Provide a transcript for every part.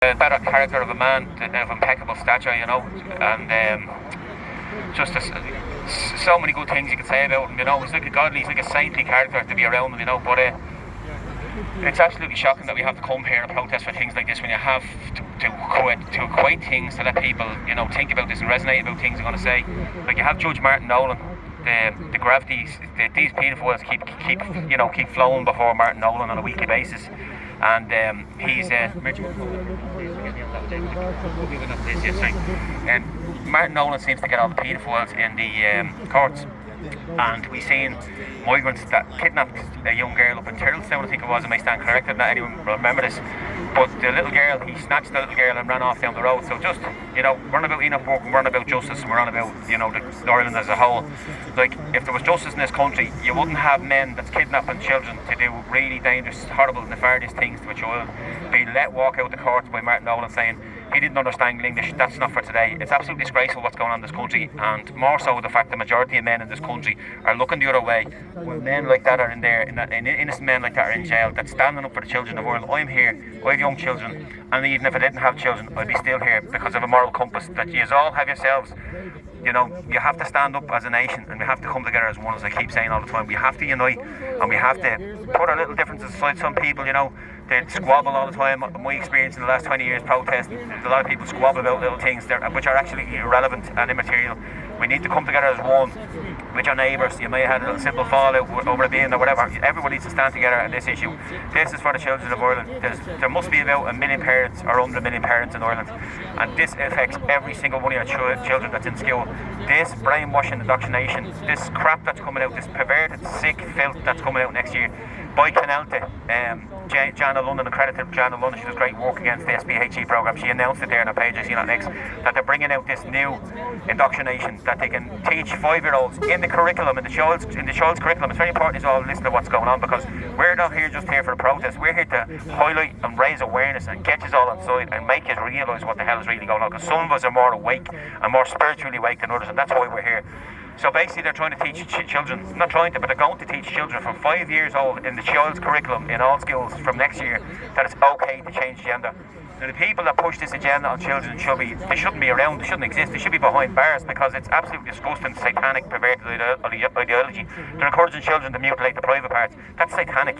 a better character of a man, of impeccable stature, you know, and just so many good things you could say about him, you know. He's like a godly, he's like a saintly character to be around him, you know, but it's absolutely shocking that we have to come here and protest for things like this when you have to equate things, to let people, you know, think about this and resonate about things they're going to say. Like you have Judge Martin Nolan, the gravities, these pedophiles keep flowing before Martin Nolan on a weekly basis, and he's Martin Nolan seems to get all the pedophiles in the courts. And we seen migrants that kidnapped a young girl up in Turtlestown, I think it was, I may stand corrected, not anyone will remember this, but the little girl, he snatched the little girl and ran off down the road. So just, you know, we're on about ENOCH, we're on about justice, and we're on about, you know, the Ireland as a whole. Like, if there was justice in this country, you wouldn't have men that's kidnapping children to do really dangerous, horrible, nefarious things to a child be let walk out the courts by Martin Nolan saying he didn't understand English, that's not for today. It's absolutely disgraceful what's going on in this country, and more so the fact the majority of men in this country are looking the other way when men like that are in there, innocent men like that are in jail, that's standing up for the children of the world. I'm here, I have young children, and even if I didn't have children, I'd be still here because of a moral compass that you all have yourselves. You know, you have to stand up as a nation, and we have to come together as one, as I keep saying all the time. We have to unite, and we have to put our little differences aside. Some people, you know, they squabble all the time. My experience in the last 20 years protesting, a lot of people squabble about little things which are actually irrelevant and immaterial. We need to come together as one with your neighbours. You may have had a little simple fallout over a bin or whatever. Everyone needs to stand together on this issue. This is for the children of Ireland. There must be about 1 million parents or under 1 million parents in Ireland, and this affects every single one of your children that's in school. This brainwashing, indoctrination, this crap that's coming out, this perverted, sick filth that's coming out next year by Canalta. Jana London, accredited Jana London, she does great work against the SPHE programme. She announced it there on her page, I seen that next, that they're bringing out this new indoctrination that they can teach 5-year-olds in the curriculum, in the child's curriculum. It's very important as well to listen to what's going on, because we're not just here for the protest. We're here to highlight and raise awareness and get us all inside and make us realise what the hell is really going on, because some of us are more awake and more spiritually awake than others, and that's why we're here. So basically they're trying to teach children, not trying to, but they're going to teach children from 5 years old in the child's curriculum in all schools from next year that it's okay to change gender. Now the people that push this agenda on children they shouldn't be around, they shouldn't exist, they should be behind bars, because it's absolutely disgusting, satanic, perverted ideology. They're encouraging children to mutilate the private parts. That's satanic.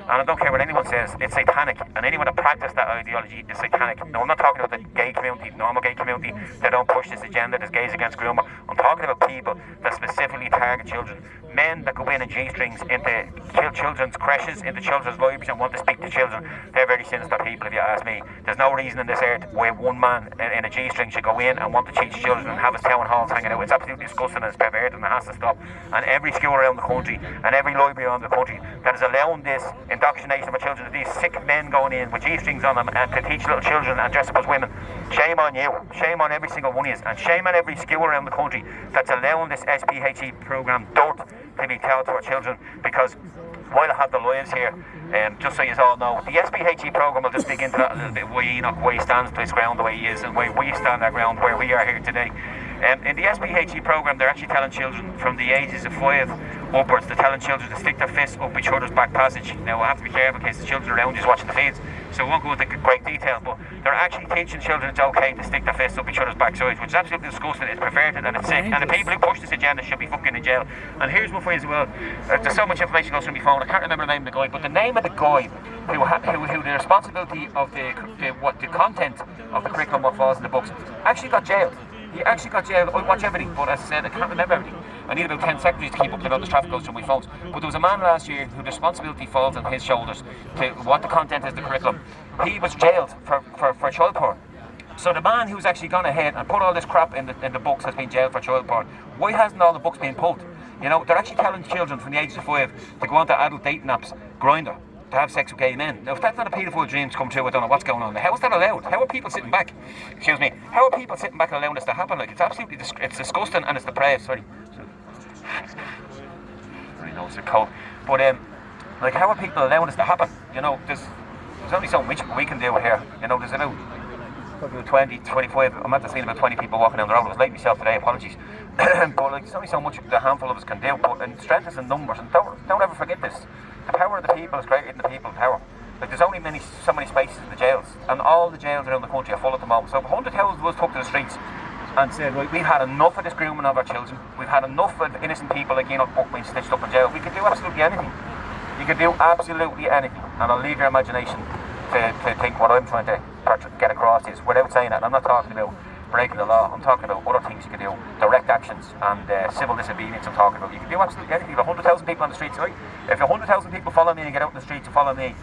And I don't care what anyone says, it's satanic. And anyone that practices that ideology is satanic. No, I'm not talking about the gay community, the normal gay community. They don't push this agenda, there's gays against groomer. I'm talking about people that specifically target children. Men that go in G-strings into children's creches, into children's libraries, and want to speak to children. They're very sinister people, if you ask me. There's no reason in this earth why one man in a G-string should go in and want to teach children and have his town halls hanging out. It's absolutely disgusting and it's perverted, and it has to stop. And every school around the country and every library around the country that is allowing this indoctrination of children, these sick men going in with G-strings on them and to teach little children and dress up as women, shame on you, shame on every single one of you, and shame on every school around the country that's allowing this SPHE programme dirt to be taught to our children. Because while I have the lives here, just so you all know, the SPHE programme will just dig into that a little bit, why ENOCH, why he stands to his ground the way he is, and why we stand our ground where we are here today. In the SPHE programme, they're actually telling children from the ages of 5 upwards, they're telling children to stick their fists up each other's back passage. Now, I have to be careful in case the children around you watching the feeds, so I won't go into great detail, but they're actually teaching children it's okay to stick their fists up each other's backsides, which is absolutely disgusting, it's perverted, and it's sick, and the people who push this agenda should be fucking in jail. And here's one for you as well. There's so much information goes through my phone, I can't remember the name of the guy, but the name of the guy who the responsibility of the content of the curriculum, what falls in the books, actually got jailed. He actually got jailed. I watch everything, but as I said, I can't remember everything. I need about 10 secretaries to keep up to all this traffic goes through my phones. But there was a man last year whose responsibility falls on his shoulders to what the content is, the curriculum. He was jailed for child porn. So the man who's actually gone ahead and put all this crap in the books has been jailed for child porn. Why hasn't all the books been pulled? You know, they're actually telling children from the age of 5 to go onto adult dating apps, Grindr, to have sex with gay men. Now, if that's not a paedophile dream to come true, I don't know what's going on. How is that allowed? How are people sitting back? Excuse me. How are people sitting back and allowing this to happen? Like, it's absolutely it's disgusting and it's depraved. Sorry. I know it's a cold. But like, how are people allowing this to happen? You know, there's only so much we can do here. You know, there's about 20, 25. I'm at the scene about 20 people walking down the road. I was late myself today. Apologies. But like, there's only so much the handful of us can do. But strength is in numbers, and don't ever forget this. The power of the people is greater than the people in power. Like there's only so many spaces in the jails, and all the jails around the country are full at the moment. So if 100,000 of us took to the streets and said, right, we've had enough of this grooming of our children, we've had enough of innocent people like ENOCH BURKE being stitched up in jail, we could do absolutely anything. You could do absolutely anything, and I'll leave your imagination to think what I'm trying to get across is, without saying that. And I'm not talking about breaking the law, I'm talking about other things you could do, direct actions and civil disobedience. I'm talking about, you can do absolutely anything. If 100,000 people on the streets, right? If 100,000 people follow me and get out in the streets and follow me,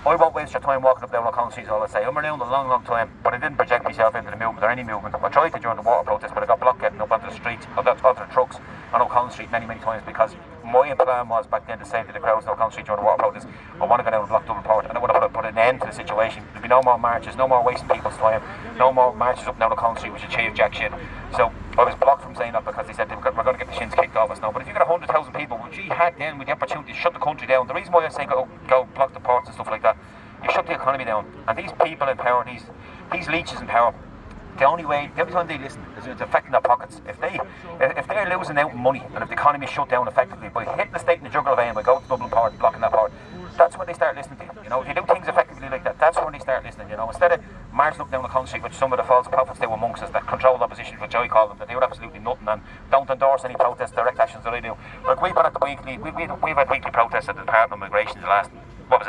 I won't waste your time walking up down O'Connell Street, is all I say. I'm around a long time, but I didn't project myself into the movement or any movement. I tried to during the water protest, but I got blocked getting up onto the streets, onto the trucks on O'Connell Street many times, because my plan was back then to say to the crowds on O'Connell Street during the water protest, I want to go down and block Dublin Port, and I want to put an end to the situation. There'll be no more marches, no more wasting people's time, no more marches up and down O'Connell Street which achieve jack shit. So I was blocked from saying that because they said we're going to get the shins kicked off us now. But if you got 100,000 people, which we had then with the opportunity to shut the country down, the reason why I say go block the ports and stuff like that, you shut the economy down. And these people in power, these leeches in power, the only time they listen is it's affecting their pockets. If they're losing out money, and if the economy is shut down effectively by hitting the stake in the jugular vein by going to Dublin Port and blocking that port, that's when they start listening to you. You know, if you do things effectively like that, that's when they start listening. You know, instead of marching up down the country, which some of the false prophets do amongst us that control opposition, which I call them, that do absolutely nothing and don't endorse any protests, direct actions that I do. Like we've had weekly protests at the Department of Immigration the last,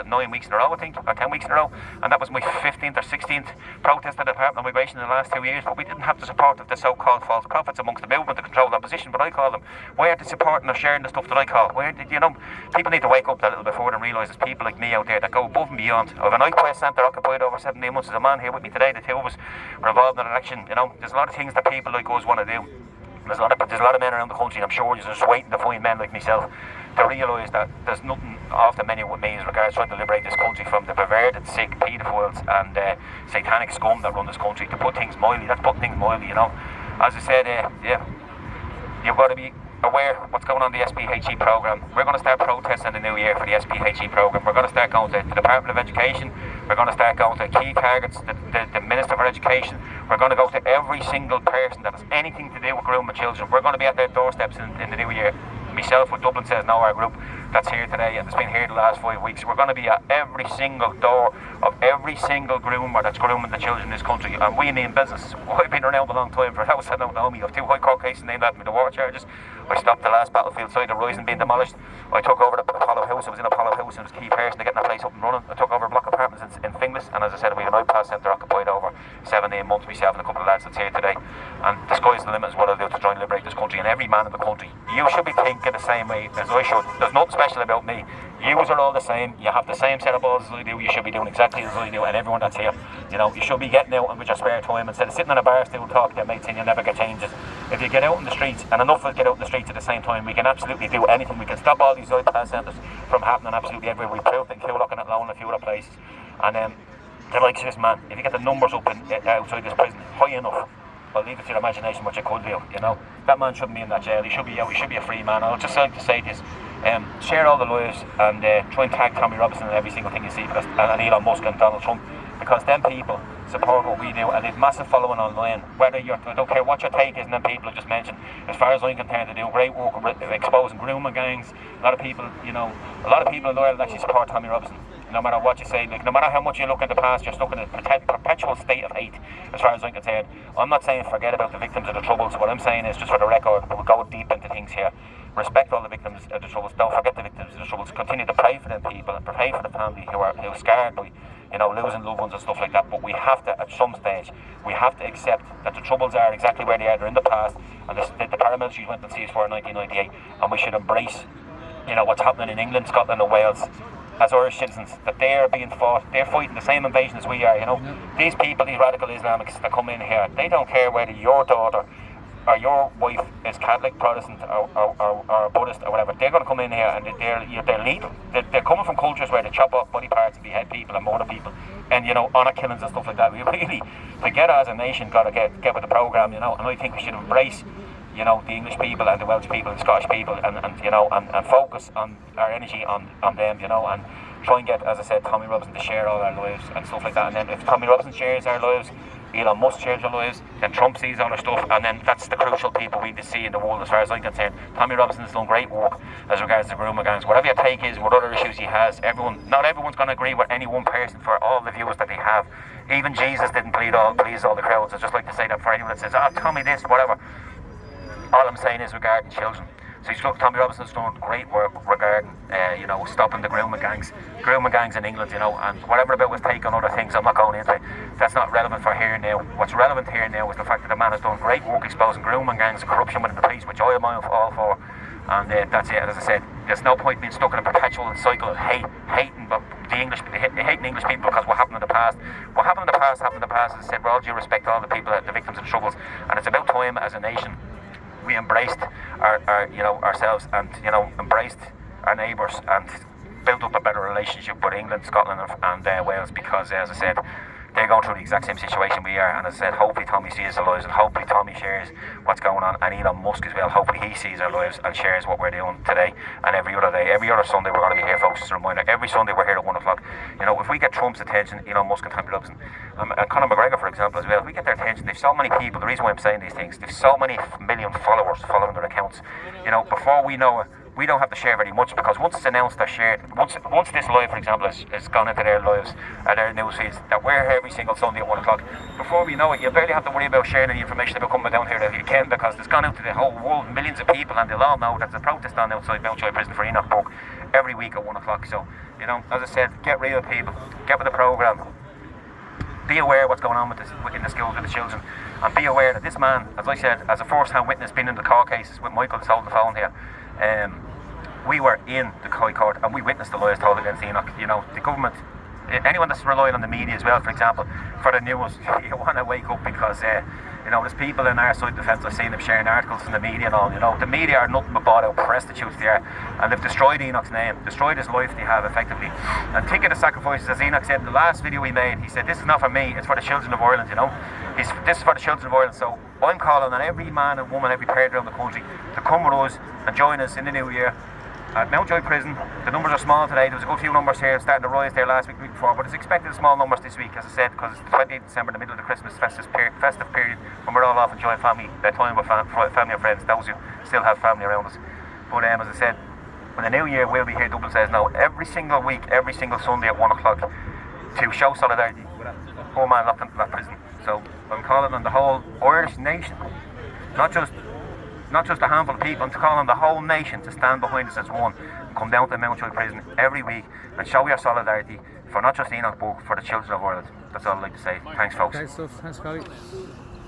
9 weeks in a row, I think, or 10 weeks in a row, and that was my 15th or 16th protest at the Department of Immigration in the last 2 years. But we didn't have the support of the so-called false prophets amongst the movement, the controlled opposition, but I call them. Why aren't they supporting or sharing the stuff that I call? People need to wake up a little bit before and realise there's people like me out there that go above and beyond. I have an IQS centre occupied over 17 months. There's a man here with me today, the two of us were involved in an election. You know, there's a lot of things that people like us want to do. There's a lot of men around the country, and I'm sure you're just waiting to find men like myself to realise that there's nothing off the menu with me as regards trying to liberate this country from the perverted, sick paedophiles and satanic scum that run this country. To put things mildly, that's putting things mildly, you know. As I said, you've got to be aware of what's going on in the SPHE programme. We're going to start protesting in the new year for the SPHE programme. We're going to start going to the Department of Education. We're going to start going to key targets, the Minister for Education. We're going to go to every single person that has anything to do with grooming children. We're going to be at their doorsteps in the new year. Myself with Dublin Says No, our group that's here today and it's been here the last 5 weeks. We're going to be at every single door of every single groomer that's grooming the children in this country, and we mean business. I've been around a long time. For those that don't know me, I have 2 high court cases named after me, the war charges. I stopped the last battlefield site of Rising being demolished. I took over the Apollo House. I was in Apollo House and was a key person to getting that place up and running. I took over a block of apartments in Finglas, and as I said, we have an IPAS centre occupied over 17 months, myself and a couple of lads that's here today. And the sky's the limit is what I'll do to try and liberate this country, and every man in the country. You should be thinking the same way as I should. There's nothing special about me. You are all the same. You have the same set of balls as I do. You should be doing exactly as I do, and everyone that's here. You know, you should be getting out and with your spare time instead of sitting in a bar still talking to your mates and you'll never get changes. If you get out in the streets, and enough of us get out in the streets at the same time, we can absolutely do anything. We can stop all these IPAS centres from happening absolutely everywhere. We proved in Coolock and Athlone and a few other places. And the likes of this man, if you get the numbers up outside this prison high enough, I'll leave it to your imagination what you could do, you know. That man shouldn't be in that jail. He should be out. He should be a free man. I'll just like to say this. Share all the lives and try and tag Tommy Robinson in every single thing you see, because, and Elon Musk and Donald Trump, because them people support what we do and they've massive following online. Whether I don't care what your take is, and them people I just mentioned, as far as I'm concerned, they do great work of exposing grooming gangs. A lot of people loyal actually support Tommy Robinson. No matter what you say, like, no matter how much you look in the past, you're stuck in a perpetual state of hate, as far as I'm concerned. I'm not saying forget about the victims of the Troubles. What I'm saying is, just for the record, we'll go deep into things here. Respect all the victims of the Troubles. Don't forget the victims of the Troubles. Continue to pray for them people and pray for the family who are scarred by, you know, losing loved ones and stuff like that. But we have to, at some stage, we have to accept that the Troubles are exactly where they are. They're in the past, and the paramilitaries went to see us for in 1998, and we should embrace, you know, what's happening in England, Scotland and Wales as Irish citizens, that they are being fought, they're fighting the same invasion as we are, you know. These people, these radical Islamics that come in here, they don't care whether your daughter or your wife is Catholic, Protestant or Buddhist or whatever. They're going to come in here and they're lethal. They're coming from cultures where they chop off body parts and behead people and murder people and, you know, honour killings and stuff like that. We really, together as a nation, got to get with the programme, you know, and I think we should embrace, you know, the English people and the Welsh people and the Scottish people and you know, and focus on our energy on them, you know, and try and get, as I said, Tommy Robinson to share all our lives and stuff like that. And then if Tommy Robinson shares our lives, Elon Musk changed our lives, then Trump sees all our stuff, and then that's the crucial people we need to see in the world as far as I'm concerned. Tommy Robinson's done great work as regards to grooming gangs. Whatever your take is, what other issues he has, not everyone's going to agree with any one person for all the views that they have. Even Jesus didn't please all the crowds. I'd just like to say that for anyone that says, oh, Tommy this, whatever. All I'm saying is regarding children. So Tommy Robinson's done great work regarding, stopping the grooming gangs in England, and whatever about his take on other things, I'm not going into it. That's not relevant for here and now. What's relevant here and now is the fact that the man has done great work exposing grooming gangs and corruption within the police, which I am all for. And that's it. As I said, there's no point being stuck in a perpetual cycle of hating English people because what happened in the past. What happened in the past happened in the past. As I said, with all due respect to all the people, the victims of the troubles, and it's about time as a nation we embraced ourselves and embraced our neighbours and built up a better relationship with England, Scotland and Wales, because as I said, they're going through the exact same situation we are. And as I said, hopefully Tommy sees our lives, and hopefully Tommy shares what's going on, and Elon Musk as well. Hopefully he sees our lives and shares what we're doing today and every other day. Every other Sunday we're going to be here, folks. Just a reminder, every Sunday we're here at 1 o'clock. If we get Trump's attention, Elon Musk and Tommy Robinson, and Conor McGregor, for example, as well, if we get their attention, they've so many people. The reason why I'm saying these things, they've so many million followers following their accounts. Before we know it, we don't have to share very much, because once it's announced or shared, once this live, for example, has gone into their lives and their news feeds, that we're here every single Sunday at 1 o'clock, before we know it, you barely have to worry about sharing any information about coming down here if you can, because it's gone out to the whole world, millions of people, and they'll all know that there's a protest on outside MOUNTJOY prison for ENOCH BURKE every week at 1 o'clock. So, as I said, get real, people, get with the programme. Be aware of what's going on in the schools with the children, and be aware that this man, as I said, as a first-hand witness, been in the court cases with Michael that's holding the phone here. We were in the High Court and we witnessed the lies told against Enoch. The government, anyone that's relying on the media as well, for example, for the news, you want to wake up, because there's people in our side of the fence. I've seen them sharing articles in the media and all. The media are nothing but bought out prostitutes they are, and they've destroyed Enoch's name, destroyed his life they have effectively. And think of the sacrifices, as Enoch said in the last video we made. He said, this is not for me, it's for the children of Ireland. This is for the children of Ireland. So I'm calling on every man and woman, every parent around the country to come with us and join us in the new year at MOUNTJOY prison. The numbers are small today. There was a good few numbers here starting to rise there last week, the week before, but it's expected small numbers this week, as I said, because it's the 28th of December, the middle of the Christmas festive period, when we're all off enjoying family time with family and friends, those who still have family around us. But as I said, when the new year will be here, Dublin says now, every single week, every single Sunday at 1 o'clock, to show solidarity with that poor man locked into that prison. So I'm calling on the whole Irish nation, not just a handful of people, I'm calling on the whole nation to stand behind us as one and come down to MOUNTJOY prison every week and show your solidarity for not just Enoch, but for the children of Ireland. That's all I'd like to say. Thanks, folks. Thanks, Scotty.